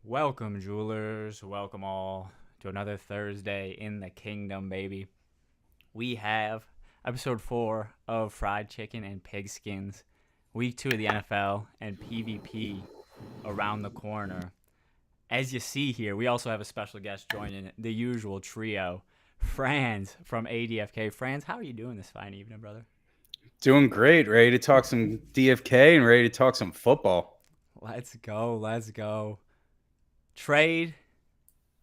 Welcome, jewelers. Welcome all to another Thursday in the kingdom, baby. We have episode 4 of Fried Chicken and Pigskins, week 2 of the NFL, and PvP around the corner. As you see here, we also have a special guest joining the usual trio, Franz from ADFK. Franz, how are you doing this fine evening, brother? Doing great. Ready to talk some DFK and ready to talk some football. Let's go. Let's go. Trade,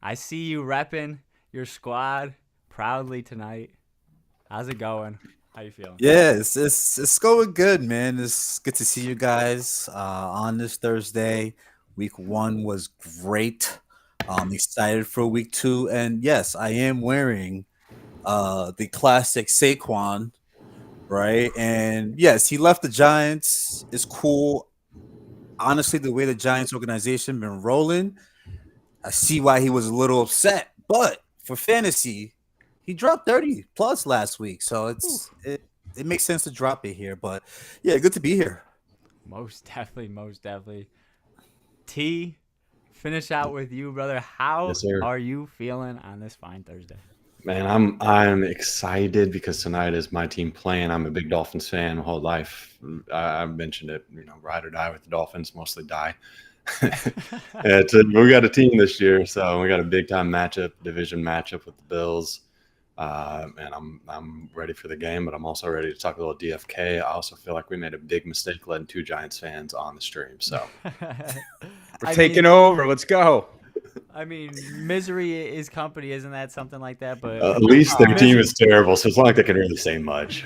I see you repping your squad proudly tonight. How's it going? How you feeling? Yeah, it's going good, man. It's good to see you guys on this Thursday. Week 1 was great. I'm excited for week 2, and yes, I am wearing the classic Saquon, right? And yes, he left the Giants. It's cool. Honestly, the way the Giants organization been rolling, I see why he was a little upset. But for fantasy, he dropped 30 plus last week, so it makes sense to drop it here. But yeah, good to be here. Most definitely, most definitely. T, finish out with you, brother. How Yes, sir. are you feeling on this fine Thursday? Man, I'm excited because tonight is my team playing. I'm a big Dolphins fan my whole life. I've mentioned it, ride or die with the Dolphins, mostly die. We got a team this year, so we got a big time matchup, division matchup with the Bills. And I'm ready for the game, but I'm also ready to talk a little DFK. I also feel like we made a big mistake letting 2 Giants fans on the stream. So We're taking over. Let's go. I mean, misery is company, isn't that something like that? But at least their team is terrible, so it's not like they can really say much.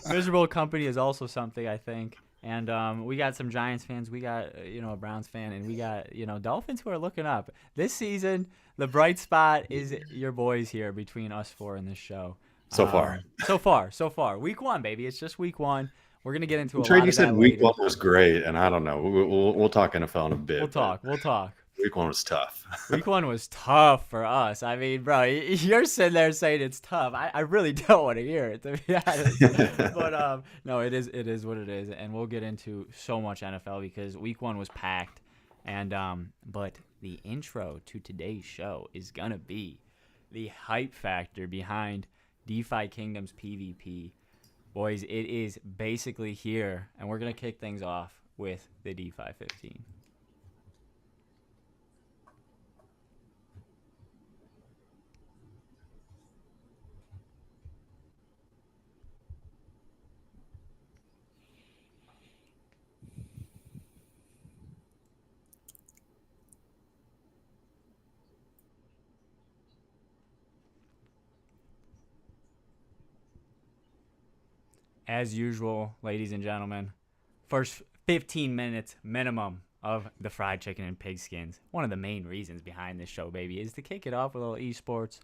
miserable company is also something, I think. And we got some Giants fans, we got a Browns fan, and we got Dolphins who are looking up this season. The bright spot is your boys here between us 4 in this show. So far. So far. Week 1, baby. It's just week 1. We're gonna get into a lot Trade, of you said that week later. 1 was great, and I don't know. We'll talk NFL in a bit. We'll talk. Week 1 was tough. Week 1 was tough for us. I mean, bro, you're sitting there saying it's tough. I really don't want to hear it, to be honest. But no, it is what it is, and we'll get into so much NFL because week 1 was packed. And but the intro to today's show is gonna be the hype factor behind DeFi Kingdoms PvP. Boys, it is basically here, and we're gonna kick things off with the DeFi 15. As usual, ladies and gentlemen, first 15 minutes minimum of the fried chicken and pigskins. One of the main reasons behind this show, baby, is to kick it off with a little eSports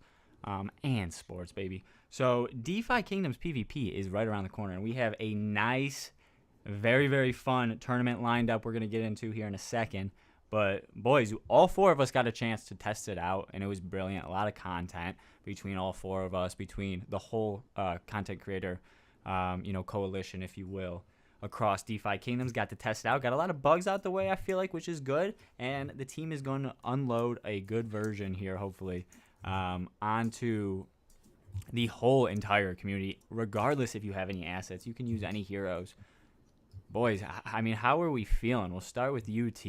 and sports, baby. So DeFi Kingdoms PvP is right around the corner, and we have a nice, very, very fun tournament lined up we're going to get into here in a second. But, boys, all 4 of us got a chance to test it out, and it was brilliant. A lot of content between all 4 of us, between the whole content creator coalition, if you will, across DeFi Kingdoms. Got to test it out. Got a lot of bugs out the way, I feel like, which is good. And the team is going to unload a good version here, hopefully, onto the whole entire community. Regardless if you have any assets, you can use any heroes. Boys, I mean, how are we feeling? We'll start with UT.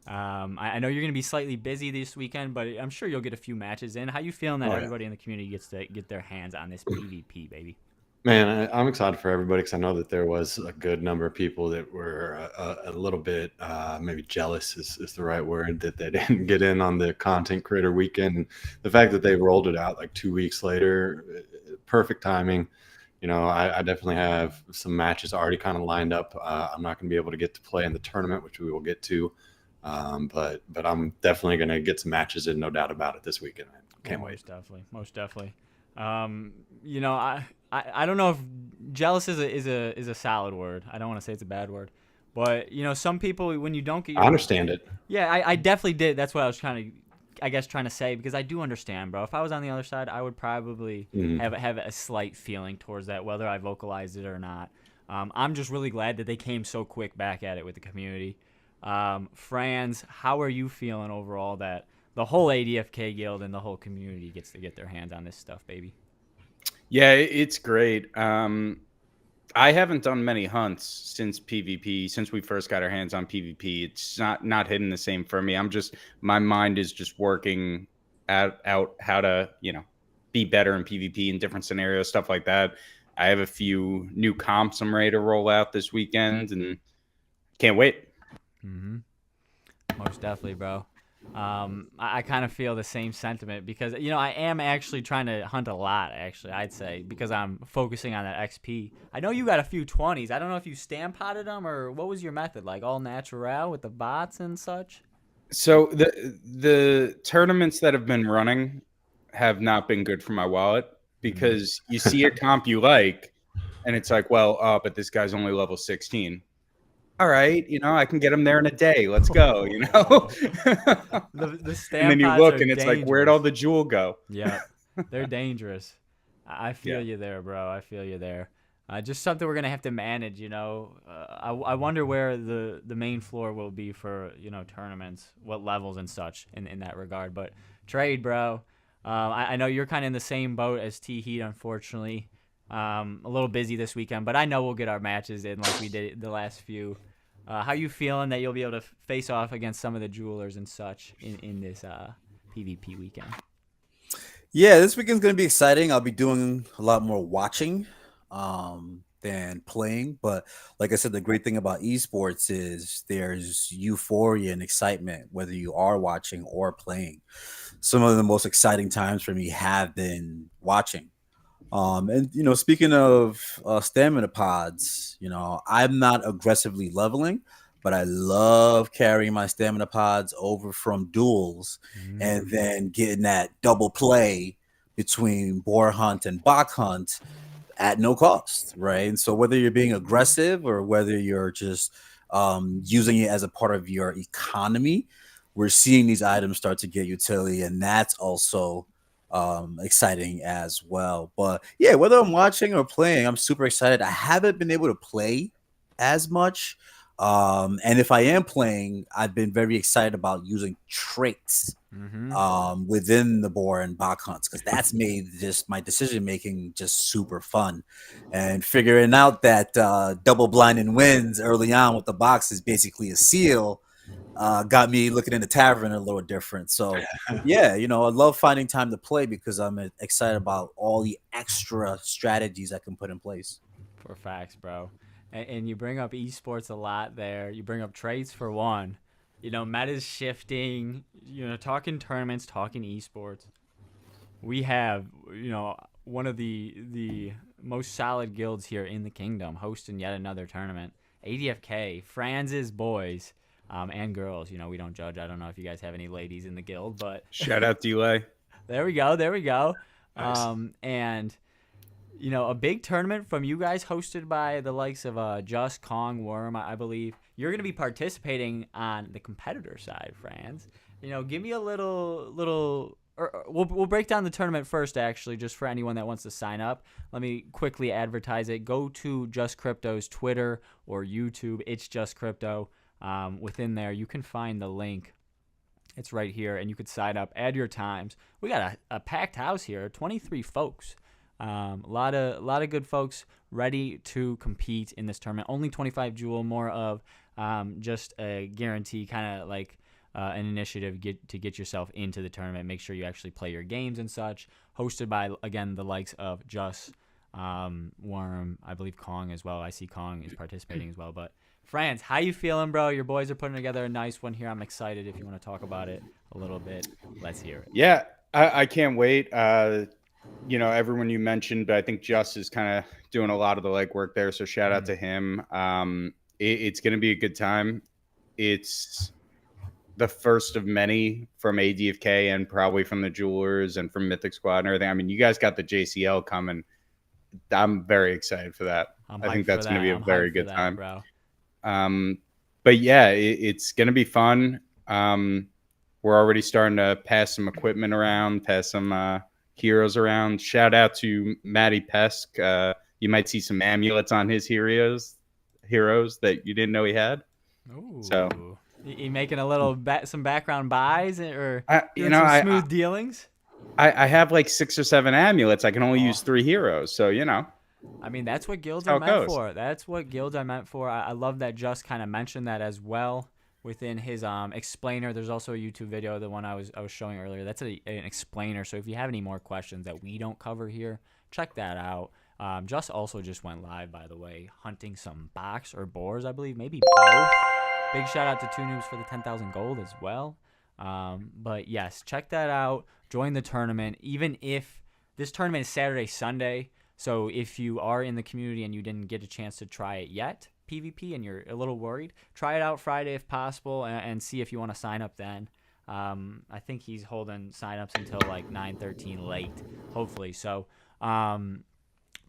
I know you're going to be slightly busy this weekend, but I'm sure you'll get a few matches in. How you feeling that everybody in the community gets to get their hands on this PvP, baby? Man, I'm excited for everybody because I know that there was a good number of people that were a little bit maybe jealous is the right word, that they didn't get in on the content creator weekend. And the fact that they rolled it out like 2 weeks later, perfect timing. I definitely have some matches already kind of lined up. I'm not going to be able to get to play in the tournament, which we will get to. But I'm definitely going to get some matches in, no doubt about it, this weekend. Can't wait. Most definitely. I don't know if jealous is a solid word. I don't want to say it's a bad word, but some people, when you don't get I understand it. Yeah, I definitely did. That's what I was trying to say, because I do understand, bro. If I was on the other side, I would probably have a slight feeling towards that, whether I vocalized it or not. I'm just really glad that they came so quick back at it with the community. Franz, how are you feeling overall that the whole ADFK guild and the whole community gets to get their hands on this stuff, baby? Yeah, it's great. I haven't done many hunts since PvP, since we first got our hands on PvP. It's not hitting the same for me. My mind is just working out how to, be better in PvP in different scenarios, stuff like that. I have a few new comps I'm ready to roll out this weekend and can't wait. Mm-hmm. Most definitely, bro. I kind of feel the same sentiment because, I am actually trying to hunt a lot, actually, I'd say, because I'm focusing on that XP. I know you got a few 20s. I don't know if you stamp potted them or what was your method, like all natural with the bots and such? So the tournaments that have been running have not been good for my wallet because you see a comp you like and it's like, well, but this guy's only level 16. All right, I can get him there in a day. Let's go, The And then stamp you pots look are and it's like, dangerous. where'd all the jewel go? Yeah, they're dangerous. I feel you there, bro. I feel you there. Just something we're gonna have to manage. I wonder where the main floor will be for tournaments, what levels and such in that regard. But trade, bro. I know you're kind of in the same boat as T Heat, unfortunately. A little busy this weekend, but I know we'll get our matches in like we did the last few. How you feeling that you'll be able to face off against some of the jewelers and such in this PvP weekend? Yeah, this weekend's going to be exciting. I'll be doing a lot more watching than playing. But like I said, the great thing about esports is there's euphoria and excitement, whether you are watching or playing. Some of the most exciting times for me have been watching. And speaking of stamina pods, I'm not aggressively leveling, but I love carrying my stamina pods over from duels and then getting that double play between boar hunt and bok hunt at no cost, right? And so whether you're being aggressive or whether you're just using it as a part of your economy, we're seeing these items start to get utility, and that's also exciting as well. But yeah, whether I'm watching or playing, I'm super excited. I haven't been able to play as much. And if I am playing, I've been very excited about using traits within the boar and bok hunts, because that's made just my decision making just super fun. And figuring out that double blinding wins early on with the box is basically a seal got me looking in the tavern a little different. So yeah, I love finding time to play because I'm excited about all the extra strategies I can put in place. For facts, bro. And you bring up esports a lot there. You bring up trades for one. Meta's shifting. Talking tournaments, talking esports. We have, one of the most solid guilds here in the kingdom hosting yet another tournament. ADFK, Franz's boys. And girls, we don't judge. I don't know if you guys have any ladies in the guild, but Shout out Delay. there we go. Nice. And a big tournament from you guys hosted by the likes of Just, Kong, Worm, I believe. You're going to be participating on the competitor side, Franz. Give me a little or we'll break down the tournament first, actually, just for anyone that wants to sign up. Let me quickly advertise it. Go to Just Crypto's Twitter or YouTube. It's Just Crypto. Within there, you can find the link. It's right here, and you could sign up, add your times. We got a packed house here, 23 folks. A lot of good folks ready to compete in this tournament. Only 25 jewel, more of just a guarantee, kind of like an initiative to get yourself into the tournament. Make sure you actually play your games and such. Hosted by, again, the likes of Just, Worm, I believe Kong as well. I see Kong is participating as well, but Franz, how you feeling, bro? Your boys are putting together a nice one here. I'm excited. If you want to talk about it a little bit, let's hear it. Yeah, I can't wait. Everyone you mentioned, but I think Just is kind of doing a lot of the legwork there. So shout out to him. It's going to be a good time. It's the first of many from ADFK and probably from the Jewelers and from Mythic Squad and everything. I mean, you guys got the JCL coming. I'm very excited for that. I think that's going to be a very good time, bro. But yeah, it's going to be fun. We're already starting to pass some equipment around, pass some heroes around. Shout out to Matty Pesk. You might see some amulets on his heroes that you didn't know he had. Ooh. So You making a little some background buys or You doing know, some smooth dealings? I have like 6 or 7 amulets. I can only use 3 heroes, so you know. I mean, that's what guilds That's how are it meant goes. for. That's what guilds are meant for. I love that Just kind of mentioned that as well within his explainer. There's also a YouTube video, the one I was showing earlier. That's an explainer. So if you have any more questions that we don't cover here, check that out. Just also just went live, by the way, hunting some box or boars, I believe, maybe both. Big shout out to Two Noobs for the 10,000 gold as well. But yes, check that out. Join the tournament. Even if this tournament is Saturday, Sunday. So if you are in the community and you didn't get a chance to try it yet, PvP, and you're a little worried, try it out Friday if possible and see if you want to sign up then. I think he's holding signups until like 9:13 late, hopefully. So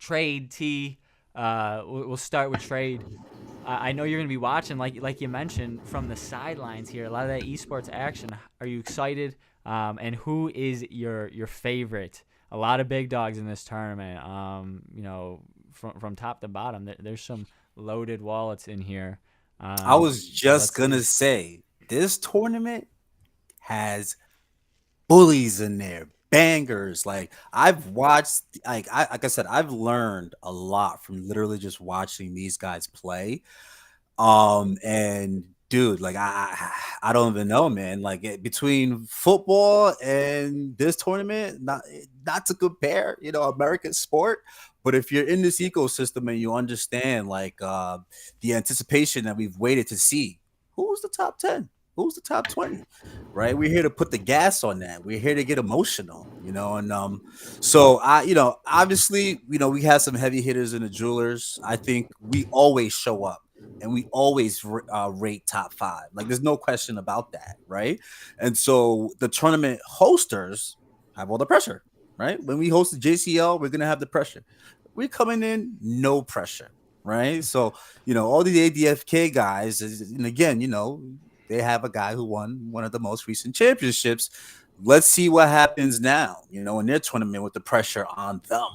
trade T, we'll start with trade. I know you're going to be watching, like you mentioned, from the sidelines here, a lot of that esports action. Are you excited? And who is your favorite? A lot of big dogs in this tournament. You know, from top to bottom, there's some loaded wallets in here. I was just gonna say this tournament has bullies in there, bangers. Like I've watched, like I said, I've learned a lot from literally just watching these guys play. And dude, like I don't even know, man. Like between football and this tournament, not to compare, you know, American sport. But if you're in this ecosystem and you understand like the anticipation that we've waited to see, who's the top 10? Who's the top 20? Right? We're here to put the gas on that. We're here to get emotional, you know. And so you know, obviously, you know, we have some heavy hitters in the jewelers. I think we always show up and we always rate top 5. Like there's no question about that, right? And so the tournament hosters have all the pressure, right? When we host the JCL, we're gonna have the pressure. We're coming in no pressure, right? So you know, all the ADFK guys, and again, you know, they have a guy who won one of the most recent championships. Let's see what happens now, you know, in their tournament with the pressure on them.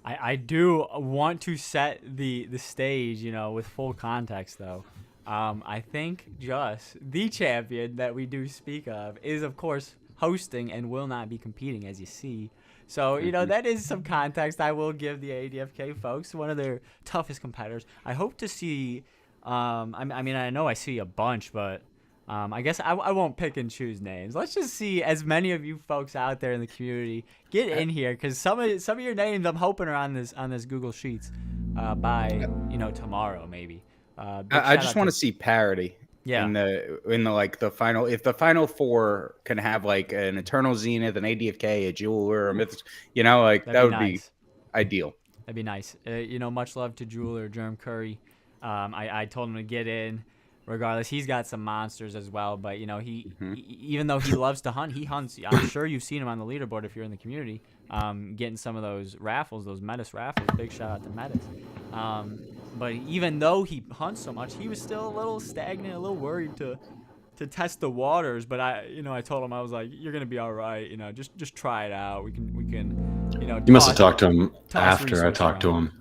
I do want to set the stage, you know, with full context, though. I think just the champion that we do speak of is, of course, hosting and will not be competing, as you see. So, you know, that is some context I will give the ADFK folks, one of their toughest competitors. I hope to see, I mean, I know I see a bunch, but I guess I won't pick and choose names. Let's just see as many of you folks out there in the community get in here, because some of your names I'm hoping are on this Google Sheets by, you know, tomorrow maybe. I just want to see parity. Yeah. In the like the final, if the final 4 can have like an Eternal Zenith, an ADFK, a Jeweler, a Myth, you know, like that would be ideal. That'd be nice. You know, much love to Jeweler, Germ Curry. I told him to get in. Regardless, he's got some monsters as well. But you know, he even though he loves to hunt, he hunts. I'm sure you've seen him on the leaderboard if you're in the community, getting some of those raffles, those Metis raffles. Big shout out to Metis. But even though he hunts so much, he was still a little stagnant, a little worried to test the waters. But I told him, I was like, you're gonna be all right. You know, just try it out. We can, you know. You must have talked to him after I talked to him.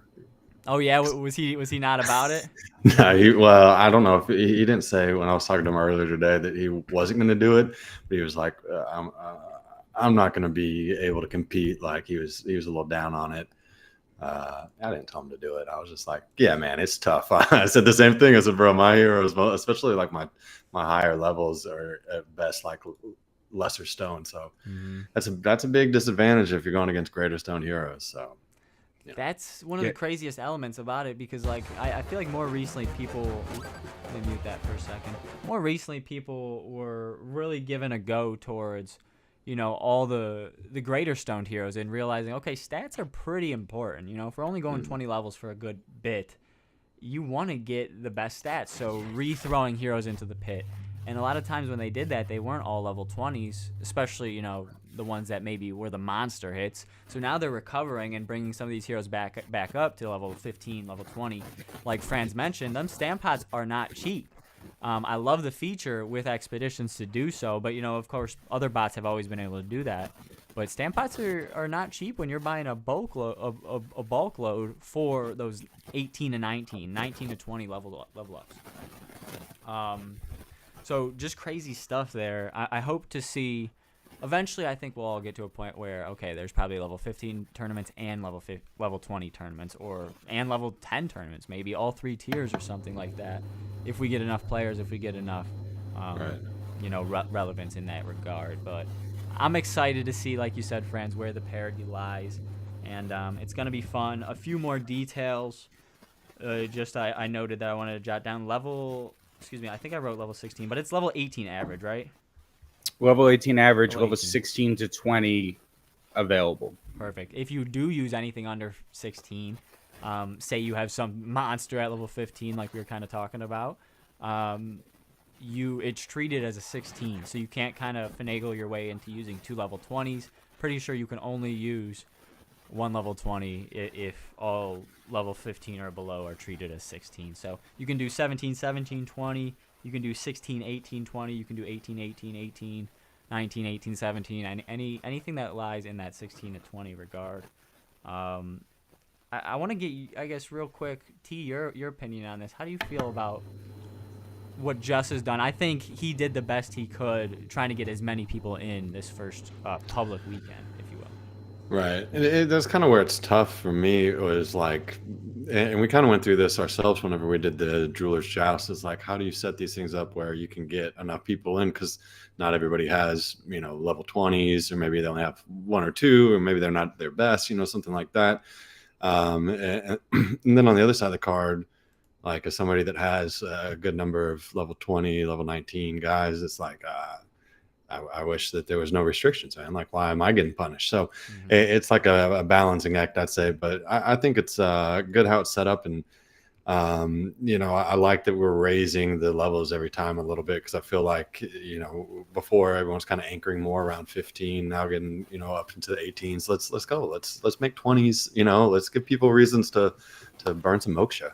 Oh yeah, was he not about it? No, well, I don't know if he didn't say when I was talking to him earlier today that he wasn't going to do it, but he was like, I'm not going to be able to compete. Like he was a little down on it. I didn't tell him to do it. I was just like, yeah, man, it's tough. I said the same thing. I said, bro, my heroes, especially like my higher levels, are at best like lesser stone. So that's a big disadvantage if you're going against greater stone heroes. So. Yeah. That's one of the craziest elements about it, because like I feel like more recently people, let me mute that for a second. More recently people were really given a go towards, you know, all the greater stoned heroes and realizing, okay, stats are pretty important. You know, if we're only going 20 levels for a good bit, you want to get the best stats. So rethrowing heroes into the pit. And a lot of times when they did that, they weren't all level 20s, especially, you know, the ones that maybe were the monster hits. So now they're recovering and bringing some of these heroes back up to level 15, level 20. Like Franz mentioned, them stamp pods are not cheap. I love the feature with expeditions to do so, but, you know, of course, other bots have always been able to do that. But stamp pods are not cheap when you're buying a bulk load for those 18 to 19 to 20 level ups. So just crazy stuff there. I hope to see. Eventually, I think we'll all get to a point where, okay, there's probably level 15 tournaments and level 20 tournaments, and level 10 tournaments, maybe all 3 tiers or something like that. If we get enough players, if we get enough, relevance in that regard. But I'm excited to see, like you said, Franz, where the parity lies, and it's gonna be fun. A few more details. I noted that I wanted to jot down I think I wrote level 16, but it's level 18 average, right? Level 18 average, Level level 18. 16 to 20 available. Perfect. If you do use anything under 16, say you have some monster at level 15, like we were kind of talking about, it's treated as a 16, so you can't kind of finagle your way into using 2 level 20s. Pretty sure you can only use 1 level 20 if all level 15 or below are treated as 16. So you can do 17, 17, 20. You can do 16, 18, 20. You can do 18, 18, 18, 19, 18, 17. And anything that lies in that 16 to 20 regard. I want to get, I guess, real quick, T, your opinion on this. How do you feel about what Just has done? I think he did the best he could trying to get as many people in this first public weekend, if you will. Right. And that's kind of where it's tough for me. It was like, and we kind of went through this ourselves whenever we did the Jeweler's Joust. It's like, how do you set these things up where you can get enough people in? Because not everybody has, level 20s, or maybe they only have 1 or 2, or maybe they're not their best, something like that. And then on the other side of the card, like as somebody that has a good number of level 20, level 19 guys, it's like, I wish that there was no restrictions, man. Like, why am I getting punished? So it's like a balancing act, I'd say. But I think it's good how it's set up. And, I like that we're raising the levels every time a little bit, because I feel like, before everyone's kind of anchoring more around 15, now getting, up into the 18s. Let's go. Let's make 20s, let's give people reasons to burn some moksha.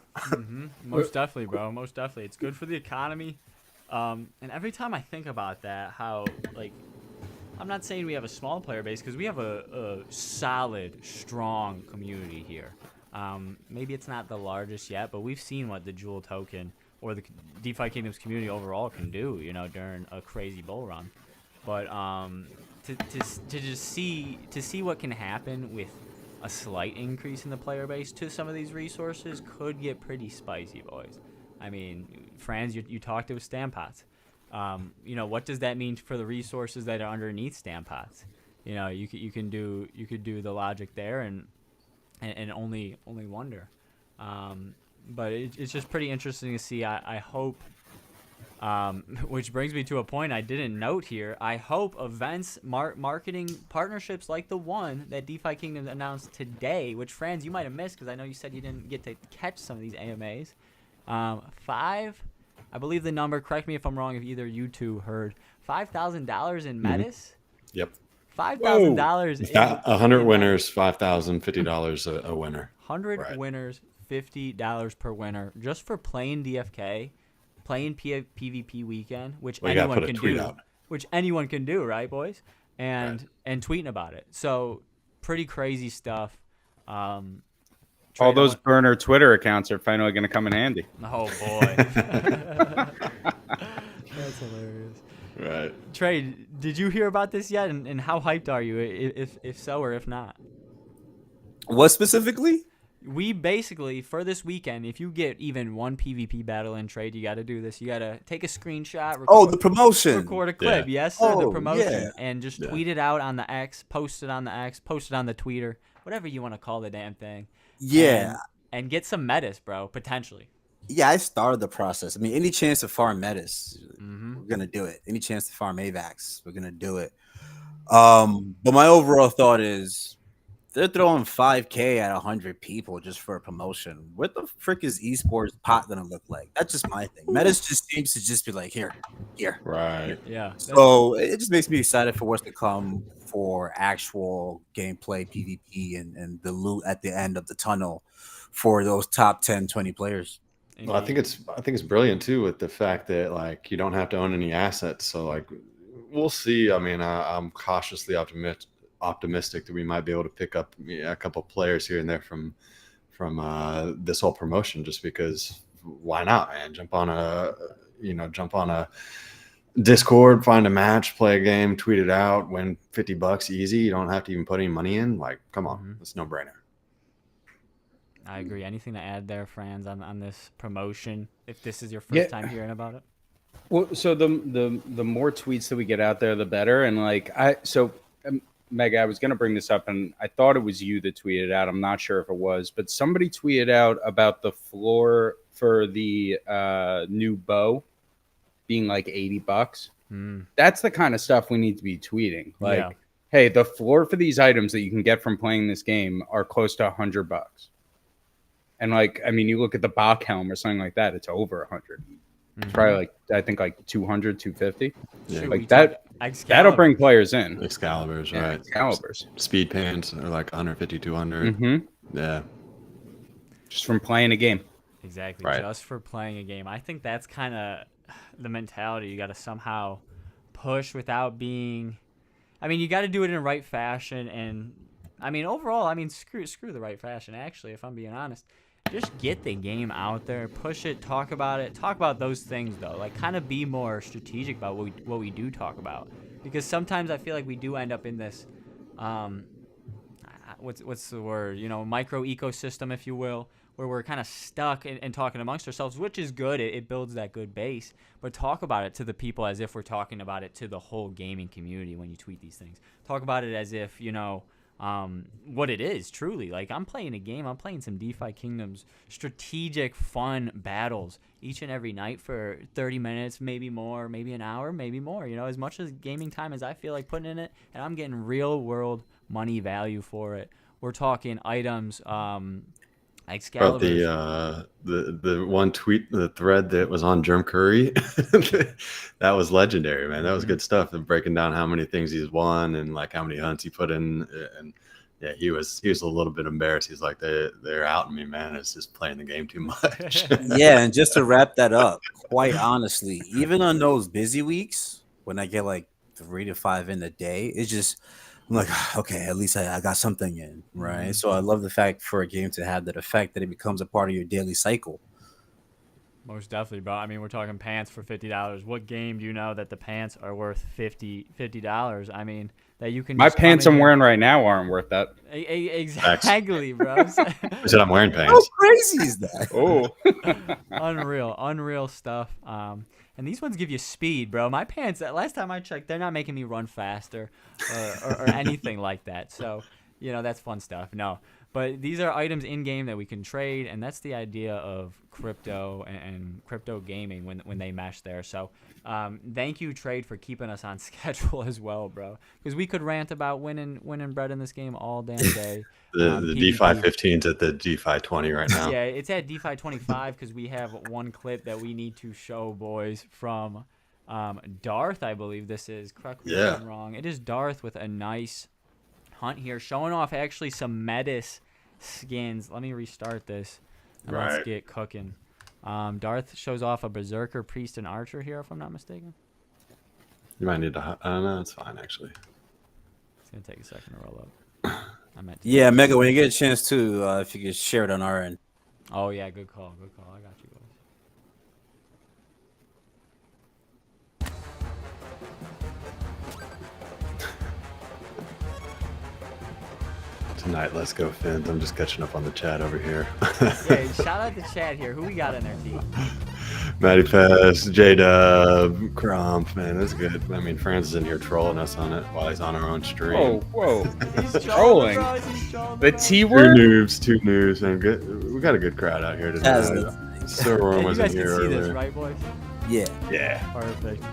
Most definitely, bro. Most definitely. It's good for the economy. And every time I think about that, how, like, I'm not saying we have a small player base, because we have a solid, strong community here. Maybe it's not the largest yet, but we've seen what the Jewel token or the DeFi Kingdoms community overall can do, during a crazy bull run. But to just see what can happen with a slight increase in the player base to some of these resources could get pretty spicy, boys. I mean, Franz, you talked to Stampots. What does that mean for the resources that are underneath Stampots? You could do the logic there and only wonder. But it's just pretty interesting to see. I hope, which brings me to a point I didn't note here. I hope events, marketing partnerships like the one that DeFi Kingdom announced today, which, Franz, you might have missed because I know you said you didn't get to catch some of these AMAs. 5, I believe the number, correct me if I'm wrong, if either you two heard, $5,000 in Metis? Yep. $5,000. 100 winners, $5,050 a winner. 100 winners, $50 per winner, just for playing DFK, playing PvP weekend, which anyone can do. Which anyone can do, right, boys? And tweeting about it. So pretty crazy stuff. All those burner Twitter accounts are finally going to come in handy. Oh, boy. That's hilarious. Right. Trey, did you hear about this yet? And how hyped are you, if so or if not? What specifically? We basically, for this weekend, if you get even one PvP battle in trade, you got to do this. You got to take a screenshot. The promotion. Record a clip. Yeah. Yes, sir, the promotion. Yeah. And just tweet it out on the X, post it on the X, post it on the Twitter, whatever you want to call the damn thing. Yeah. And get some Metis, bro, potentially. Yeah, I started the process. I mean, any chance to farm Metis, we're going to do it. Any chance to farm AVAX, we're going to do it. But my overall thought is they're throwing 5K at 100 people just for a promotion. What the frick is eSports pot going to look like? That's just my thing. Metis just seems to just be like, here. Right. Yeah. So it just makes me excited for what's to come for actual gameplay, PvP, and the loot at the end of the tunnel for those top 10, 20 players. Well, I think it's brilliant too, with the fact that, like, you don't have to own any assets. So, like, we'll see. I mean, I'm cautiously optimistic that we might be able to pick up a couple of players here and there from this whole promotion, just because why not, man? Jump on a Discord, find a match, play a game, tweet it out, win $50 easy. You don't have to even put any money in. Like, come on, it's no brainer. I agree. Anything to add there, Franz, on this promotion? If this is your first time hearing about it. Well, so the more tweets that we get out there, the better. And like Meg, I was going to bring this up, and I thought it was you that tweeted out. I'm not sure if it was, but somebody tweeted out about the floor for the new bow being like $80. That's the kind of stuff we need to be tweeting. Like, hey, the floor for these items that you can get from playing this game are close to $100. And like, I mean, you look at the Bach helm or something like that, it's over 100. It's probably like, I think like 200, 250. Yeah. Like that'll bring players in. Excaliburs, right? Excaliburs. Speed pants are like 150, 200. Yeah. Just from playing a game. Exactly. Right. Just for playing a game. I think that's kind of the mentality you got to somehow push without being. I mean, you got to do it in the right fashion, and I mean, overall, I mean, screw the right fashion. Actually, if I'm being honest, just get the game out there, push it, talk about those things though. Like, kind of be more strategic about what we do talk about, because sometimes I feel like we do end up in this, what's the word? You know, micro ecosystem, if you will, where we're kind of stuck and talking amongst ourselves, which is good. It builds that good base. But talk about it to the people as if we're talking about it to the whole gaming community when you tweet these things. Talk about it as if, you know, what it is, truly. Like, I'm playing a game. I'm playing some DeFi Kingdoms strategic, fun battles each and every night for 30 minutes, maybe more, maybe an hour, maybe more. You know, as much as gaming time as I feel like putting in it, and I'm getting real-world money value for it. We're talking items, About the one tweet, the thread that was on Germ Curry, that was legendary, man. That was good stuff. And breaking down how many things he's won and like how many hunts he put in, and yeah, he was a little bit embarrassed. He's like, they're outing me, man. It's just playing the game too much. Yeah, and just to wrap that up, quite honestly, even on those busy weeks when I get like 3 to 5 in a day, it's just. I'm like, okay, at least I got something in, right? So I love the fact for a game to have that effect that it becomes a part of your daily cycle. Most definitely, bro. I mean, we're talking pants for $50. What game do you know that the pants are worth $50? I mean, that you can. My pants I'm wearing right now aren't worth that. Exactly, bro. I said I'm wearing pants. How crazy is that? Oh, unreal stuff. And these ones give you speed, bro. My pants, last time I checked, they're not making me run faster or anything like that. So, you know, that's fun stuff. No, but these are items in game that we can trade, and that's the idea of crypto and crypto gaming when they mesh there. So, thank you, Trade, for keeping us on schedule as well, bro. Because we could rant about winning bread in this game all damn day. The DeFi 15's at the DeFi 20 right now. Yeah, it's at DeFi 25 because we have one clip that we need to show, boys, from Darth, I believe this is. Correct me if I'm wrong. It is Darth with a nice hunt here, showing off actually some Metis skins. Let me restart this, and let's get cooking. Darth shows off a Berserker, Priest, and Archer here, if I'm not mistaken. You might need to... no, it's fine, actually. It's going to take a second to roll up. Yeah, Mega, when you get a chance to, if you could share it on our end. Oh, yeah, good call. I got you, boys. Tonight, let's go, Fins. I'm just catching up on the chat over here. Yeah, shout out the chat here. Who we got in their team? Matty Fest, J-Dub, Crump, man, that's good. I mean, Franz is in here trolling us on it while he's on our own stream. Whoa. He's Trolling. bro. He's trolling. The T Two word? noobs, and good. We got a good crowd out here today. Silverworm You was guys in can here see this, earlier. right, boys? Yeah. Perfect.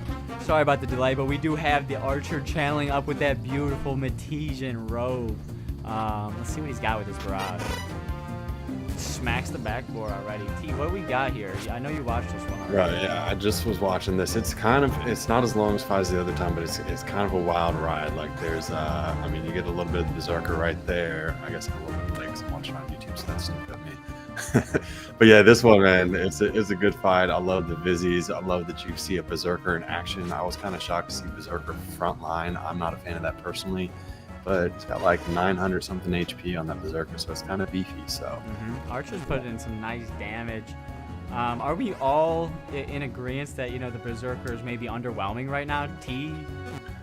Sorry about the delay, but we do have the Archer channeling up with that beautiful Metesian robe. Let's see what he's got with his barrage. Smacks the backboard already. T, what do we got here? I know you watched this one already. Right, yeah. I just was watching this. It's not as long as Five as the other time, but it's kind of a wild ride. Like there's, I mean, you get a little bit of Berserker right there. I guess I'm a little bit late 'cause I'm watching on YouTube, so that's stupid of me. But yeah, this one, man, it's a good fight. I love the Vizzies. I love that you see a Berserker in action. I was kind of shocked to see Berserker front line. I'm not a fan of that personally, but it's got like 900 something HP on that Berserker, so it's kind of beefy. So Archer's putting in some nice damage. Are we all in agreement that, you know, the Berserkers may be underwhelming right now?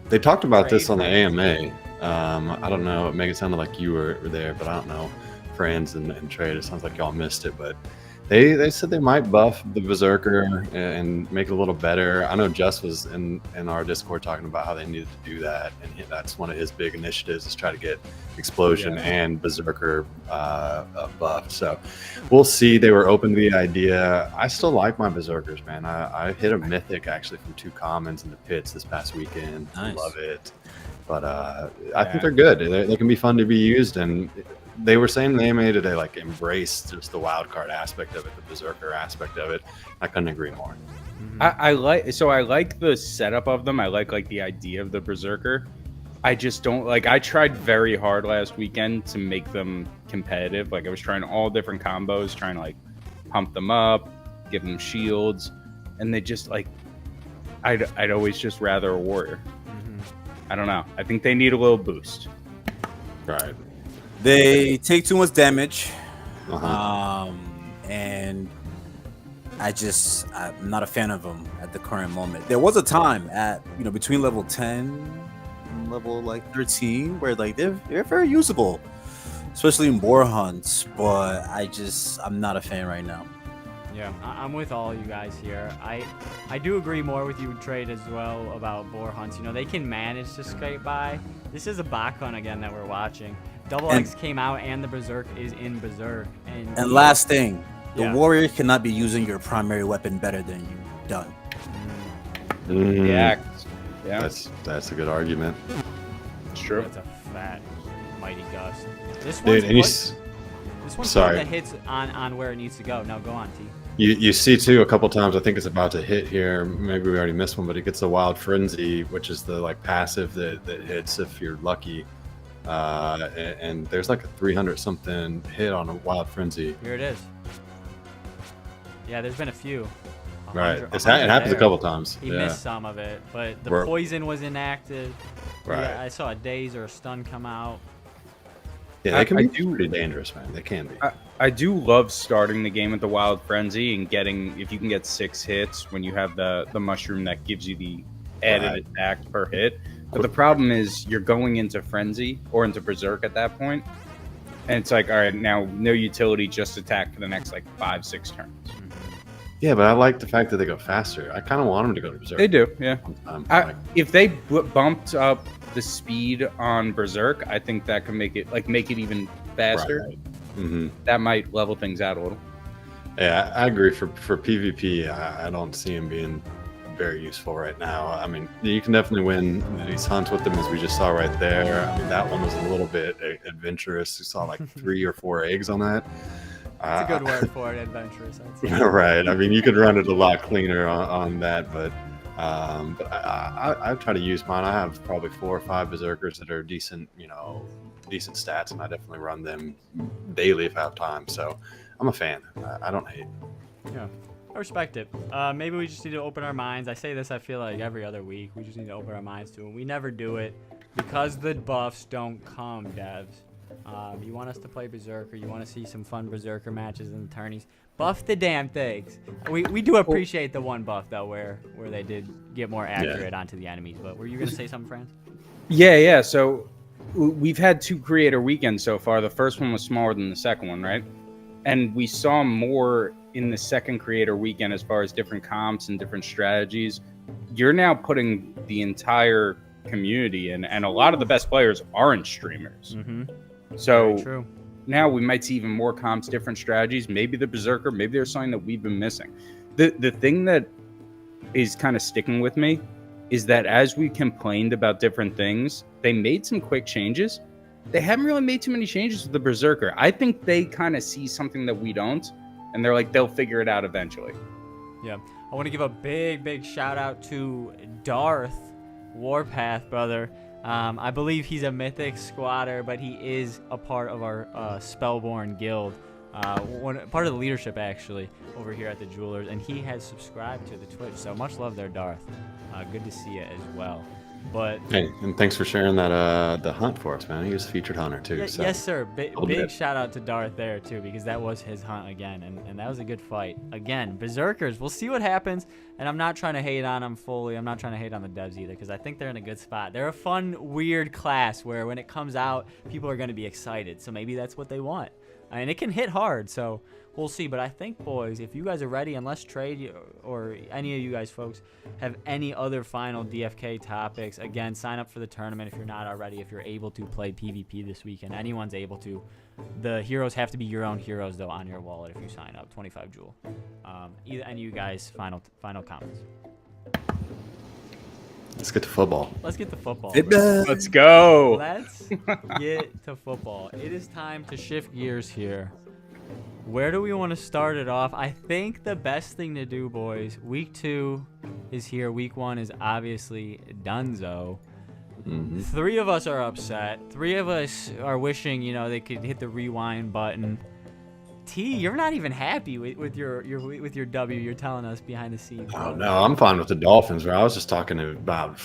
They talked about this Trade, on the right? AMA. I don't know. It made it sound like you were there, but I don't know. Friends and trade. It sounds like y'all missed it, but they said they might buff the Berserker and make it a little better. I know Just was in our Discord talking about how they needed to do that, and that's one of his big initiatives is try to get Explosion and Berserker buffed. So we'll see. They were open to the idea. I still like my Berserkers, man. I hit a mythic actually from 2 commons in the pits this past weekend. Nice. Love it. But I think they're good. They can be fun to be used, and they were saying they made it like embrace just the wild card aspect of it, the Berserker aspect of it. I couldn't agree more. I like the setup of them. I like the idea of the Berserker. I just don't like. I tried very hard last weekend to make them competitive. Like I was trying all different combos, trying to like pump them up, give them shields, and they just like. I'd always just rather a warrior. I don't know. I think they need a little boost. Right. They take too much damage, Uh-huh. and I'm not a fan of them at the current moment. There was a time at between level 10 and level like 13 where like they're very usable, especially in boar hunts. But I'm not a fan right now. Yeah, I'm with all you guys here. I do agree more with you, Trade, as well about boar hunts. You know, they can manage to scrape by. This is a bot hunt again that we're watching. Double X came out and the Berserk is in Berserk. And last thing, the Yeah. warrior cannot be using your primary weapon better than you done. Yeah. That's a good argument. It's true. That's a fat, mighty gust. This Dude, and this one's sorry. that hits on where it needs to go. Now go on, T. You see too a couple times. I think it's about to hit here. Maybe we already missed one, but it gets a Wild Frenzy, which is the like passive that hits if you're lucky. And there's like a 300 something hit on a Wild Frenzy. Here it is. Yeah, there's been a few. Right. 100 It happens a there. couple times. He Yeah. missed some of it, but the We're- poison was inactive. Right. Yeah, I saw a daze or a stun come out. Yeah, they can I be do- pretty dangerous, man. They can be. I do love starting the game with the Wild Frenzy and getting, if you can get 6 hits when you have the mushroom that gives you the added attack per hit. But the problem is you're going into Frenzy or into Berserk at that point, and it's like, all right, now no utility, just attack for the next like 5-6 turns. Yeah, but I like the fact that they go faster. I kind of want them to go to Berserk. They do, yeah. Like, If they bumped up the speed on Berserk, I think that could make it even faster. Right. Mm-hmm. That might level things out a little. Yeah, I agree. For PvP, I don't see him being very useful right now. I mean, you can definitely win these hunts with them, as we just saw right there. I mean, that one was a little bit adventurous. You saw like 3 or 4 eggs on that. It's a good word for it, adventurous. I'd say. Right. I mean, you could run it a lot cleaner on that, but I try to use mine. I have probably 4 or 5 Berserkers that are decent, decent stats, and I definitely run them daily if I have time. So I'm a fan. I don't hate. Yeah, I respect it. Maybe we just need to open our minds. I say this, I feel like every other week. We just need to open our minds to it. We never do it because the buffs don't come, devs. You want us to play Berserker, you want to see some fun Berserker matches in the tourneys, buff the damn things. We do appreciate the one buff, though, where they did get more accurate onto the enemies. But were you going to say something, Franz? Yeah. So we've had 2 creator weekends so far. The first one was smaller than the second one, right? And we saw more in the second creator weekend as far as different comps and different strategies. You're now putting the entire community in, and a lot of the best players aren't streamers. Mm-hmm. So Very true. now we might see even more comps, different strategies. Maybe the Berserker, maybe there's something that we've been missing. The thing that is kind of sticking with me is that as we complained about different things, they made some quick changes. They haven't really made too many changes with the Berserker. I think they kind of see something that we don't, and they're like, they'll figure it out eventually. Yeah. I want to give a big shout out to Darth Warpath, brother. I believe he's a mythic squatter, but he is a part of our Spellborn guild. Part of the leadership, actually, over here at the Jewelers, and he has subscribed to the Twitch. So much love there, Darth. Good to see you as well. But Hey, and thanks for sharing that the hunt for us, man. He was a featured hunter too. So. yes, sir. Big bit. shout out to Darth there too, because that was his hunt again, and that was a good fight. Again, Berserkers. We'll see what happens. And I'm not trying to hate on them fully. I'm not trying to hate on the devs either, because I think they're in a good spot. They're a fun, weird class where when it comes out, people are going to be excited. So maybe that's what they want. And it can hit hard, so we'll see. But I think, boys, if you guys are ready, unless Trade or any of you guys folks have any other final DFK topics, again, sign up for the tournament if you're not already, if you're able to play PvP this weekend. Anyone's able to. The heroes have to be your own heroes, though, on your wallet if you sign up. 25 Jewel. Any of you guys, final comments? Let's get to football. Let's get to football. Let's go. Let's get to football. It is time to shift gears here. Where do we want to start it off? I think the best thing to do, boys, week 2 is here. Week 1 is obviously donezo. 3 of us are upset. 3 of us are wishing, they could hit the rewind button. T, you're not even happy with your W. You're telling us behind the scenes. Oh no, I'm fine with the Dolphins, bro. I was just talking about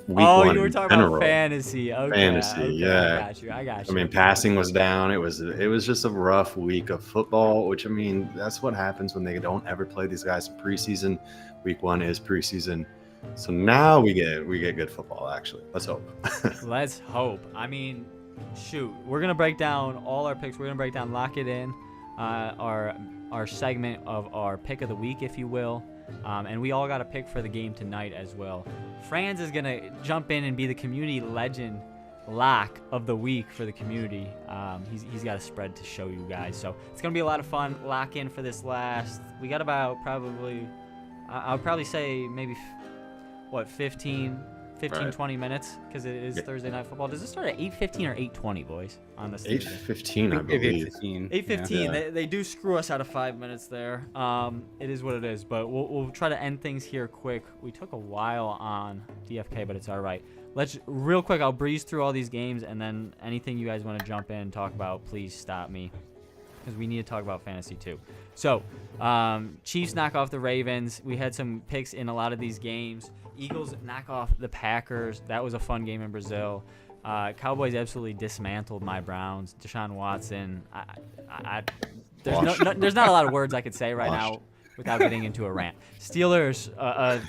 week 1 you were in talking general. about fantasy. Okay, Fantasy, yeah. I got you. I mean, passing was down. It was just a rough week of football, which, I mean, that's what happens when they don't ever play these guys in preseason. Week 1 is preseason. So now we get good football, actually. Let's hope. Let's hope. I mean, shoot. We're going to break down all our picks. We're going to break down Lock It In, our segment of our pick of the week, if you will. And we all got a pick for the game tonight as well. Franz is going to jump in and be the community legend lock of the week for the community. He's got a spread to show you guys. So it's going to be a lot of fun. Lock in for this last. We got about probably, I'll probably say maybe, 15, Right. 20 minutes, because it is Thursday Night Football. Does it start at 8:15 or 8:20, boys? On this 8:15, I believe. 8:15. 8:15. They do screw us out of 5 minutes there. It is what it is, but we'll try to end things here quick. We took a while on DFK, but it's all right. Let's real quick. I'll breeze through all these games, and then anything you guys want to jump in and talk about, please stop me, because we need to talk about fantasy too. So, Chiefs knock off the Ravens. We had some picks in a lot of these games. Eagles knock off the Packers. That was a fun game in Brazil. Cowboys absolutely dismantled my Browns. Deshaun Watson. There's not a lot of words I could say right now without getting into a rant. Steelers,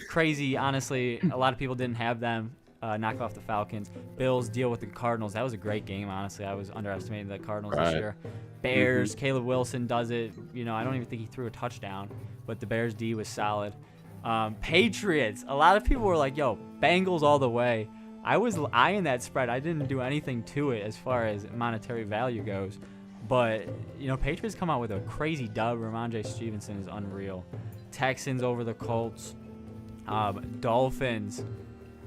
crazy. Honestly, a lot of people didn't have them. Knock off the Falcons. Bills deal with the Cardinals. That was a great game, honestly. I was underestimating the Cardinals this year. Bears, Caleb Wilson does it. I don't even think he threw a touchdown, but the Bears D was solid. Patriots. A lot of people were like, yo, Bengals all the way. I was eyeing that spread. I didn't do anything to it as far as monetary value goes. But, Patriots come out with a crazy dub. Ramondre Stevenson is unreal. Texans over the Colts. Dolphins.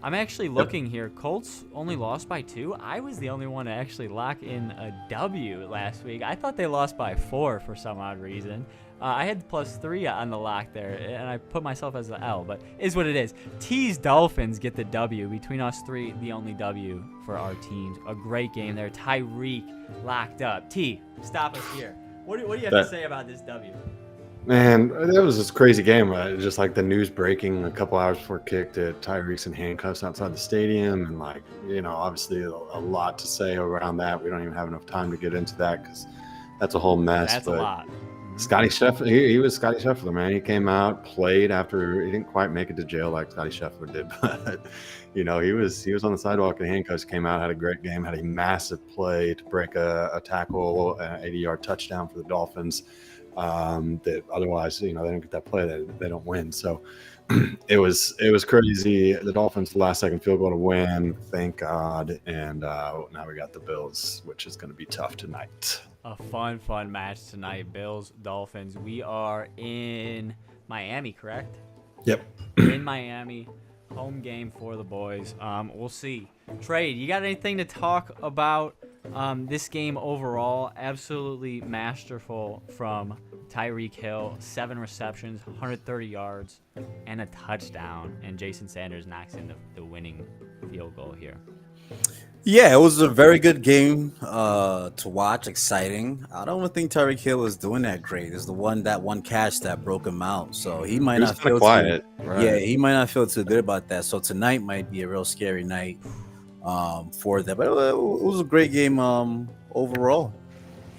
I'm actually looking here. Colts only lost by 2. I was the only one to actually lock in a W last week. I thought they lost by 4 for some odd reason. I had +3 on the lock there, and I put myself as the L, but is what it is. T's Dolphins get the W. Between us 3, the only W for our teams. A great game there. Tyreek locked up. T, stop us here. What do you have to say about this W? Man, that was this crazy game. Just like the news breaking a couple hours before kick that Tyreek's in handcuffs outside the stadium. And obviously a lot to say around that. We don't even have enough time to get into that because that's a whole mess. That's a lot. Scotty Scheffler, he was Scotty Scheffler, man. He came out, played after he didn't quite make it to jail like Scotty Scheffler did, but he was on the sidewalk in handcuffs. Came out, had a great game, had a massive play to break a tackle, an 80-yard touchdown for the Dolphins. That otherwise, they don't get that play, they don't win. So it was crazy. The Dolphins last second field goal to win, thank God. And now we got the Bills, which is going to be tough tonight. A fun match tonight. Bills, Dolphins. We are in Miami, correct? Yep. In Miami. Home game for the boys. We'll see. Trade, you got anything to talk about this game overall? Absolutely masterful from Tyreek Hill. 7 receptions, 130 yards, and a touchdown. And Jason Sanders knocks in the winning field goal here. Yeah, it was a very good game to watch, exciting. I don't think Tyreek Hill was doing that great. It's that one catch that broke him out. So he might He was not kind feel of quiet, too, right? yeah, he might not feel too good about that. So tonight might be a real scary night for them. But it was a great game overall.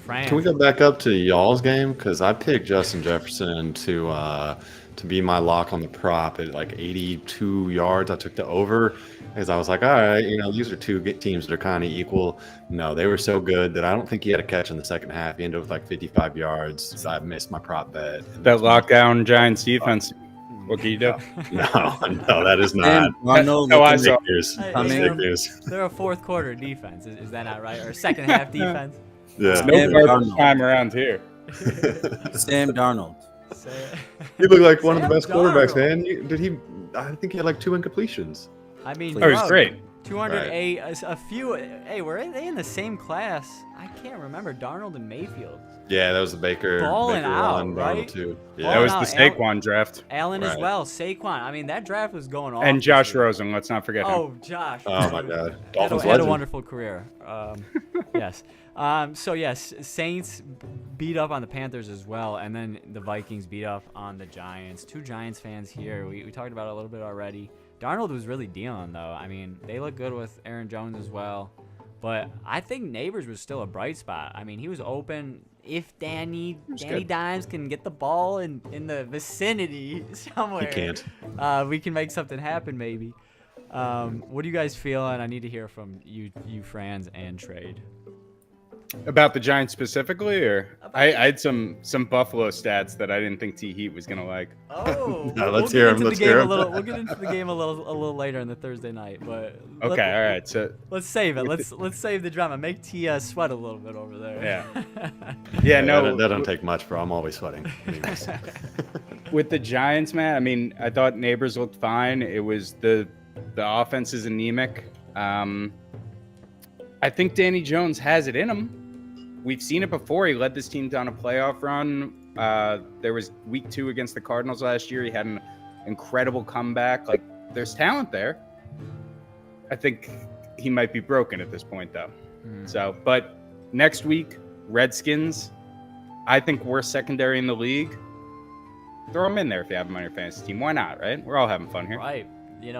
France. Can we go back up to y'all's game? Because I picked Justin Jefferson to be my lock on the prop at like 82 yards. I took the over because I was like, all right, these are two teams that are kind of equal. No, they were so good that I don't think he had a catch in the second half. He ended with like 55 yards. So I missed my prop bet. That lockdown Giants defense. What can you do? No, that is not. Arnold, No, I saw. They're a fourth quarter defense. Is that not right? Or second half defense? Yeah. No garbage time around here. Sam Darnold. He looked like one of the Sam best quarterbacks, Darnold. man. I think he had like 2 incompletions. I mean, Oh, he's great. 208, a few. Hey, were they in the same class? I can't remember. Darnold and Mayfield. Yeah, that was the Baker. Balling Baker out, one, right? Darnold too. That Yeah, was Balling the out. Saquon draft. Allen as Right. well. Saquon. I mean, that draft was going on. And Josh Rosen. Let's not forget him. Oh, Josh. Oh my God, Had Dolphins a legend. wonderful career. Yes. So yes, Saints beat up on the Panthers as well, and then the Vikings beat up on the Giants. Two Giants fans here. We talked about it a little bit already. Darnold was really dealing though. I mean, they look good with Aaron Jones as well, but I think Neighbors was still a bright spot. I mean, he was open. If Danny good. Dimes can get the ball in the vicinity somewhere, He can't. we can make something happen maybe. What do you guys feel? And I need to hear from you Franz and Trade. About the Giants specifically, or I had some Buffalo stats that I didn't think T Heat was gonna like. Oh, No, let's hear him. Let's hear him. We'll get into the game a little later in the Thursday night, but Okay, all right. So let's save it. Let's save the drama. Make T sweat a little bit over there. yeah, no, that don't take much, bro. I'm always sweating. Anyways. with the Giants, man. I mean, I thought Neighbors looked fine. It was the offense is anemic. I think Danny Jones has it in him. We've seen it before. He led this team down a playoff run. There was week 2 against the Cardinals last year. He had an incredible comeback. Like, there's talent there. I think he might be broken at this point, though. So, but next week, Redskins. I think worst secondary in the league. Throw them in there if you have them on your fantasy team. Why not, right? We're all having fun here. Right.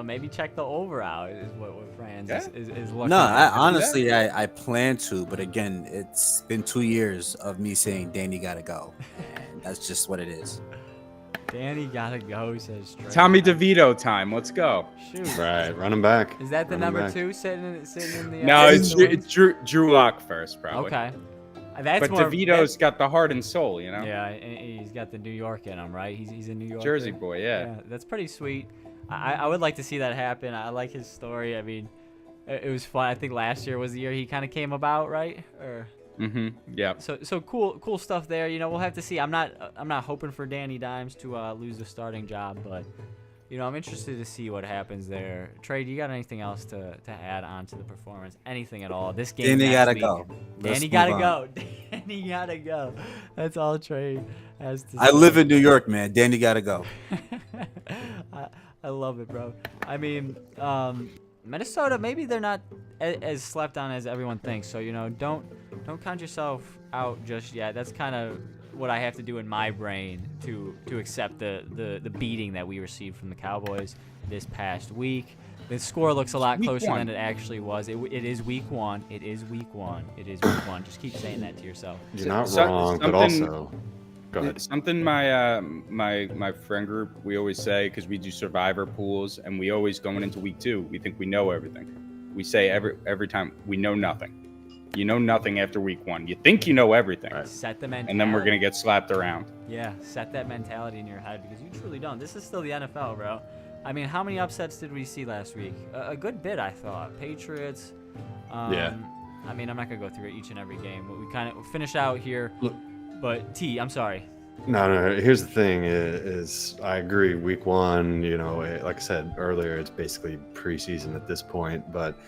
Maybe check the over out is what Franz is looking No, at. honestly, I plan to, but again, it's been 2 years of me saying Danny gotta go, and that's just what it is. Danny gotta go, says Trey. Tommy DeVito time. Let's go. Shoot. Right, run him back. Is that the Run him number back. 2 sitting in the? No, in it's the wings? Drew Lock first, probably. Okay. That's But more, DeVito's got the heart and soul, you know? Yeah, and he's got the New York in him, right? He's a New Yorker. Jersey boy, yeah. That's pretty sweet. I would like to see that happen. I like his story. I mean, it was fun. I think last year was the year he kind of came about, right? Or Yeah. so cool stuff there. We'll have to see. I'm not hoping for Danny Dimes to lose the starting job, but I'm interested to see what happens there. Trey, do you got anything else to add on to the performance? Anything at all? This game. Danny next gotta week. go. Danny gotta go. Danny gotta go. That's all Trey has to say. I live in New York, man. Danny gotta go. I love it, bro. I mean, Minnesota, maybe they're not as slept on as everyone thinks. So don't count yourself out just yet. That's kind of what I have to do in my brain to accept the beating that we received from the Cowboys this past week. The score looks a lot Week closer 1. than it actually was. It is week 1. It is week 1. It is week 1. Just keep saying that to yourself. You're not So- wrong, but something- also, go ahead. Something my friend group, we always say, because we do survivor pools, and we always, going into week 2, we think we know everything. We say every time, we know nothing. You know nothing after week 1. You think you know everything. Right. Set the mentality. And then we're going to get slapped around. Yeah, set that mentality in your head because you truly don't. This is still the NFL, bro. I mean, how many upsets did we see last week? A good bit, I thought. Patriots. Yeah. I mean, I'm not going to go through each and every game. But we kind of finish out here. Look. But, T, I'm sorry. No. Here's the thing: is I agree. Week 1, like I said earlier, it's basically preseason at this point. But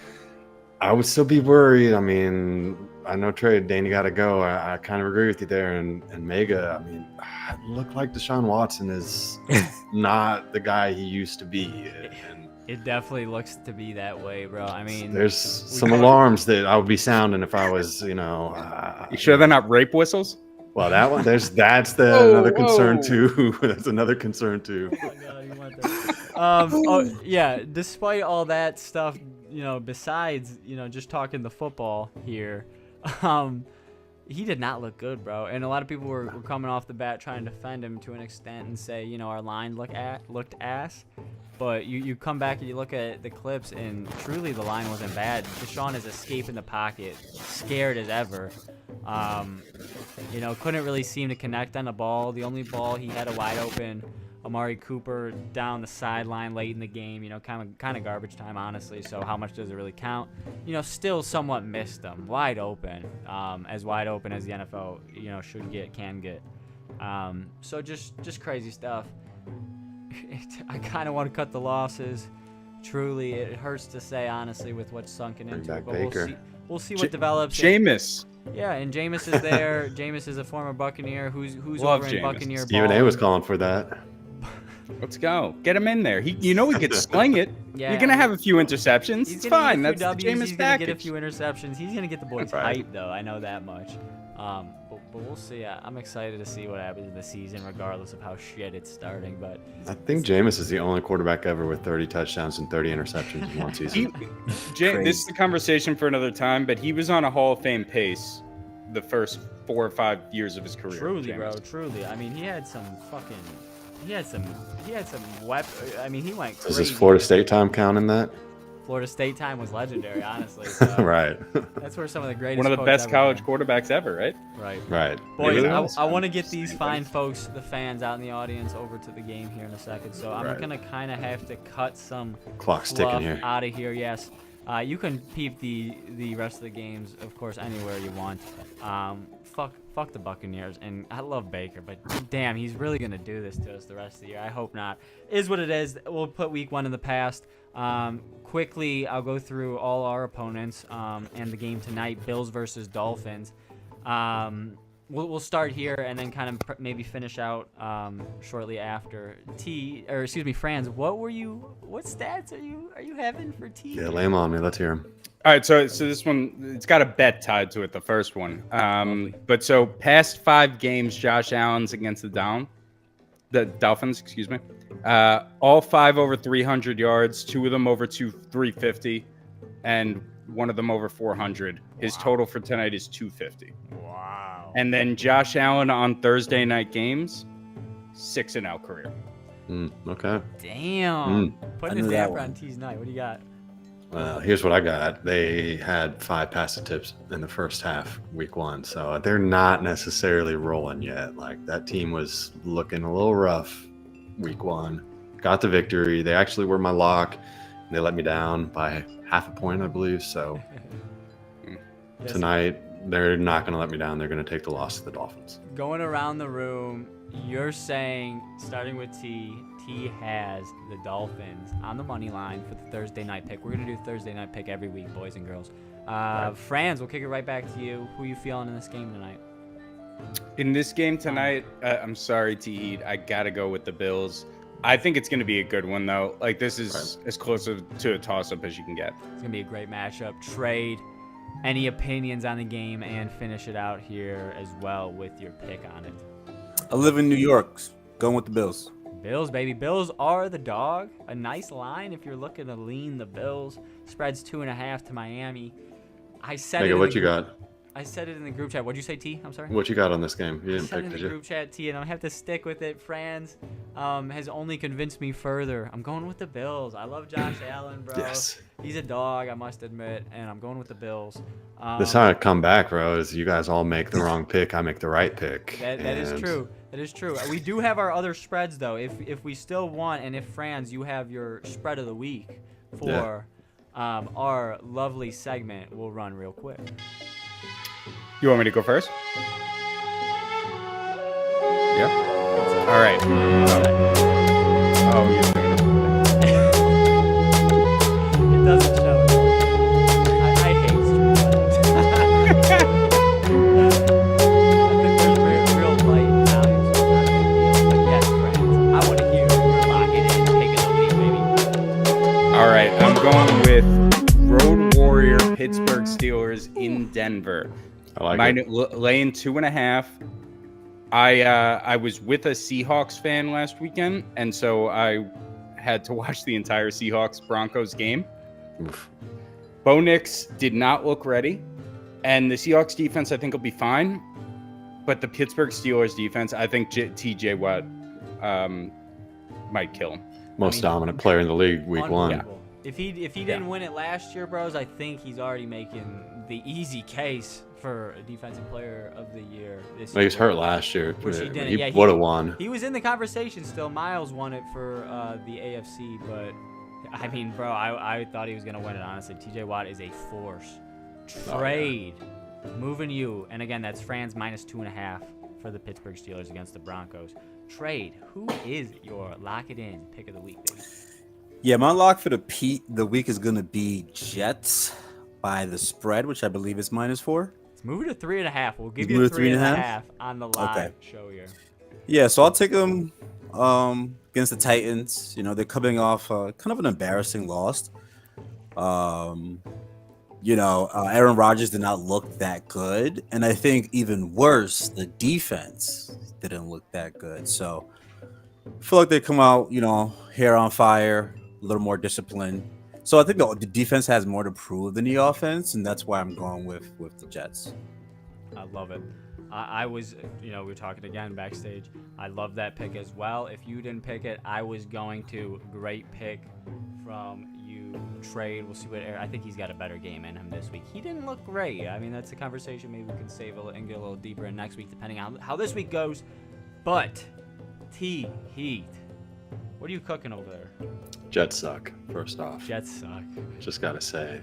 I would still be worried. I mean, I know Trey, Danny got to go. I kind of agree with you there. And Mega, I mean, it looked like Deshaun Watson is not the guy he used to be. And It definitely looks to be that way, bro. I mean, There's some alarms that I would be sounding if I was, you know. You sure they're not rape whistles? Well, that one, that's another concern too. That's another concern too. Oh my God, you want that. Oh yeah. Despite all that stuff, you know, besides just talking the football here, he did not look good, bro. And a lot of people were coming off the bat trying to defend him to an extent and say, our line looked ass. But you come back and you look at the clips, and truly the line wasn't bad. Deshaun is escaping the pocket, scared as ever. Couldn't really seem to connect on the ball. The only ball he had a wide open Amari Cooper down the sideline late in the game. Kind of garbage time, honestly. So how much does it really count? Still somewhat missed them. Wide open, as wide open as the NFL, can get. So just crazy stuff. I kind of want to cut the losses. Truly, it hurts to say, honestly, with what's sunken into it. But we'll see what develops. Jameis. Yeah, and Jameis is there. Jameis is a former Buccaneer who's Love over in Jameis. Buccaneer. Stephen A was calling for that. Let's go. Get him in there. He could sling it. Yeah. You're gonna have a few interceptions. It's fine. That's That's the Jameis He's gonna get a package. few interceptions. He's gonna get the boys Right. hyped, though. I know that much. But we'll see. I'm excited to see what happens in the season, regardless of how shit it's starting. But I think Jameis is the only quarterback ever with 30 touchdowns and 30 interceptions in one season. This is a conversation for another time, but he was on a Hall of Fame pace the first 4 or 5 years of his career. truly, Jameis. bro, truly. I mean, he had some fucking. He had some weapons. I mean, he went crazy. Does his Florida State time count in that? Florida State time was legendary, honestly. So Right. That's where some of the greatest. One of the quotes best ever college were. quarterbacks ever, right? Right. Right. Boys, Maybe I want to get these fine folks, the fans out in the audience, over to the game here in a second. So I'm Right. gonna kind of have to cut some Clock's ticking here. out of here. Yes. You can peep the rest of the games, of course, anywhere you want. Fuck the Buccaneers, and I love Baker, but damn, he's really gonna do this to us the rest of the year. I hope not. Is what it is. We'll put week 1 in the past. Quickly, I'll go through all our opponents and the game tonight: Bills versus Dolphins. We'll start here and then kind of maybe finish out shortly after. Franz, what stats are you having for T? Yeah, lay him on me. Let's hear him. All right, so this one, it's got a bet tied to it, the first one. But so past 5 games, Josh Allen's against the Dolphins, excuse me. All 5 over 300 yards, 2 of them over 350, and 1 of them over 400. His total for tonight is 250. Wow. And then Josh Allen on Thursday night games, 6-0 career. Okay. Damn. I Putting his knew that damper one. on T's night. What do you got? Well, here's what I got. They had 5 pass attempts in the first half, week 1. So they're not necessarily rolling yet. Like, that team was looking a little rough week 1. Got the victory. They actually were my lock. They let me down by half a point, I believe. So Yes. tonight, they're not going to let me down. They're going to take the loss to the Dolphins. Going around the room, you're saying, starting with T has the Dolphins on the money line for the Thursday night pick. We're going to do Thursday night pick every week, boys and girls. Franz, we'll kick it right back to you. Who are you feeling in this game tonight? In this game tonight, I'm sorry, T-Heat, I got to go with the Bills. I think it's going to be a good one, though. Like, this is as close to a toss-up as you can get. It's going to be a great matchup. Trade any opinions on the game and finish it out here as well with your pick on it. I live in New York. Going with the Bills. Bills, baby. Bills are the dog. A nice line if you're looking to lean the Bills. Spreads 2.5 to Miami. I said Nigga, what you got? I said it in the group chat. What'd you say, T? I'm sorry. What you got on this game? You I didn't said it pick, in did the you? group chat, T, and I have to stick with it. Franz has only convinced me further. I'm going with the Bills. I love Josh Allen, bro. Yes. He's a dog, I must admit, and I'm going with the Bills. This is how I come back, bro, is you guys all make the wrong pick. I make the right pick. That is true. That is true. We do have our other spreads, though. If we still want, and if, Franz, you have your spread of the week for our lovely segment, we'll run real quick. You want me to go first? Yeah. All right. Oh, you're doing it. It doesn't show it. I hate street. I think there's real light value, so it's not a big deal. But yes, Franz, I want to hear you lock it in, taking the lead, baby. All going with Road Warrior Pittsburgh Steelers in Denver. I like it. Laying 2.5. I was with a Seahawks fan last weekend, and so I had to watch the entire Seahawks-Broncos game. Oof. Bo Nix did not look ready, and the Seahawks defense, I think, will be fine. But the Pittsburgh Steelers defense, I think TJ Watt might kill him. Most dominant player in the league week one. Unbelievable. If he didn't win it last year, bros, I think he's already making the easy case for a defensive player of the year this year. He was hurt last year. Which he didn't. He Yeah, would have won. He was in the conversation still. Miles won it for the AFC, but I mean, bro, I thought he was gonna win it. Honestly, TJ Watt is a force. Trade, moving you, and again, that's Franz minus 2.5 for the Pittsburgh Steelers against the Broncos. Trade. Who is your lock it in pick of the week, baby? Yeah, my lock for the week is gonna be Jets by the spread, which I believe is -4. Let's move it to 3.5. We'll give Move you it to 3.5? 3.5 on the live show here. Yeah, so I'll take them against the Titans. You know, they're coming off kind of an embarrassing loss. Aaron Rodgers did not look that good. And I think even worse, the defense didn't look that good. So I feel like they come out, hair on fire, a little more disciplined. So I think the defense has more to prove than the offense, and that's why I'm going with the Jets. I love it. I was, we were talking again backstage. I love that pick as well. If you didn't pick it, I was going to. Great pick from you, Trade. We'll see what I think he's got a better game in him this week. He didn't look great. I mean, that's a conversation maybe we can save and get a little deeper in next week, depending on how this week goes. But Heat, what are you cooking over there? Jets suck, first off. Jets suck. Just got to say.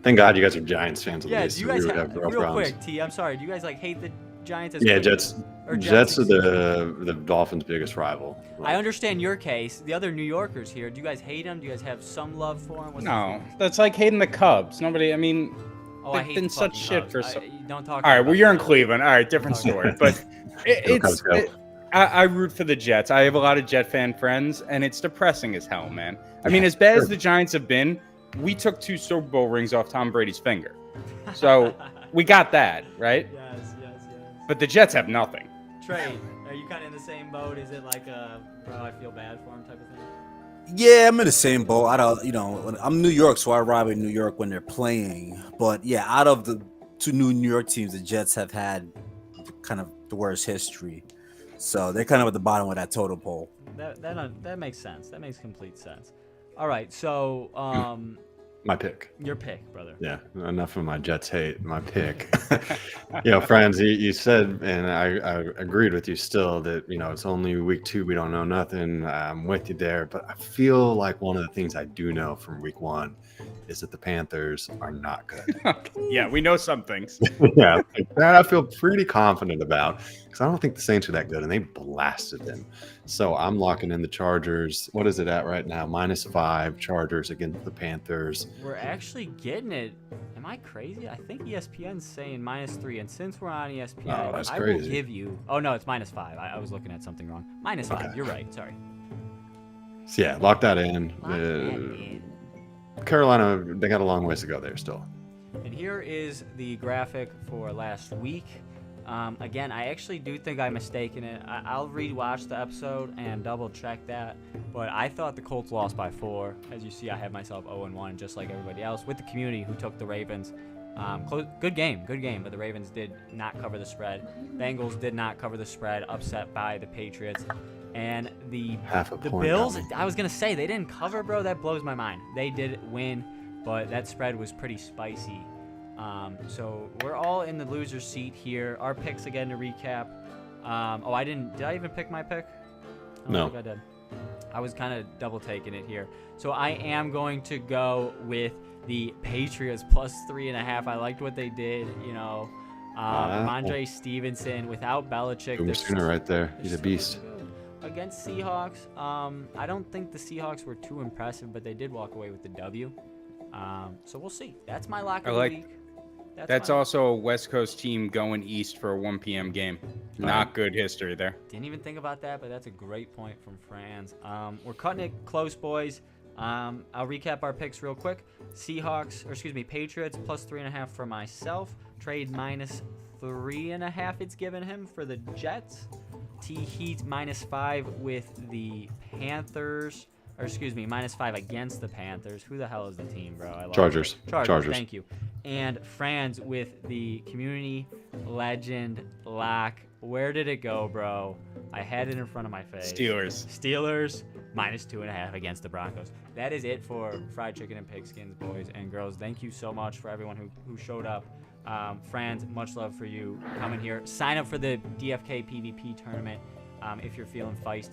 Thank God you guys are Giants fans at Yeah, least. do you guys We would have, real real problems. quick, T, I'm sorry, do you guys hate the Giants as Yeah, quick- Jets. or Jets are excuse me? the Dolphins' biggest rival. I understand your case. The other New Yorkers here, do you guys hate them? Do you guys have some love for them? No, that's like hating the Cubs. Nobody, I mean, Oh, I they've hate been the such fucking shit Cubs. for so. Don't talk. All right, about well, you're in that. Cleveland. All right, different story. But I root for the Jets. I have a lot of Jet fan friends, and it's depressing as hell, man. I mean, as bad as the Giants have been, we took 2 Super Bowl rings off Tom Brady's finger. So we got that, right? Yes. But the Jets have nothing. Trade, are you kind of in the same boat? Is it like a, bro, I feel bad for him type of thing? Yeah, I'm in the same boat. I'm New York, so I ride with New York when they're playing. But yeah, out of the 2 New York teams, the Jets have had kind of the worst history. So they're kind of at the bottom of that totem pole. That makes sense. That makes complete sense. All right, so My pick. your pick, brother. Yeah, enough of my Jets hate. My pick. Franz, you said, and I agreed with you still that, it's only week 2. We don't know nothing. I'm with you there. But I feel like one of the things I do know from week 1 is that the Panthers are not good. Yeah, we know some things. Yeah, that I feel pretty confident about because I don't think the Saints are that good, and they blasted them. So I'm locking in the Chargers. What is it at right now? -5 Chargers against the Panthers. We're actually getting it. Am I crazy? I think ESPN's saying -3, and since we're on ESPN, Oh, that's I will crazy. give you. Oh no, it's -5. I was looking at something wrong. -5. Okay. You're right. Sorry. So yeah, lock that in. Lock that in. Carolina, they got a long ways to go there still. And here is the graphic for last week. Again, I actually do think I'm mistaken it. I'll rewatch the episode and double check that. But I thought the Colts lost by 4. As you see, I have myself 0-1, just like everybody else, with the community who took the Ravens. Good game. But the Ravens did not cover the spread. Bengals did not cover the spread, upset by the Patriots. And the Bills, I was going to say, they didn't cover, bro. That blows my mind. They did win, but that spread was pretty spicy. So we're all in the loser's seat here. Our picks, again, to recap. Did I even pick my pick? I don't think I did. I was kind of double taking it here. So I am going to go with the Patriots +3.5. I liked what they did, Ramondre Stevenson without Belichick. Boomer Sooner right there. He's a beast. Against Seahawks, I don't think the Seahawks were too impressive, but they did walk away with the W. So we'll see. That's my lock of the week. That's also a West Coast team going east for a 1 p.m. game. Not good history there. Didn't even think about that, but that's a great point from Franz. We're cutting it close, boys. I'll recap our picks real quick. Patriots plus 3.5 for myself. Trade minus 3.5 it's given him for the Jets. Heat -5 with the Panthers. -5 against the Panthers. Who the hell is the team, bro? I love Chargers. it. Chargers. Thank you. And Franz with the community legend lock. Where did it go, bro? I had it in front of my face. Steelers -2.5 against the Broncos. That is it for Fried Chicken and Pigskins, boys and girls. Thank you so much for everyone who showed up. Franz, much love for you coming here. Sign up for the DFK PvP tournament if you're feeling feisty.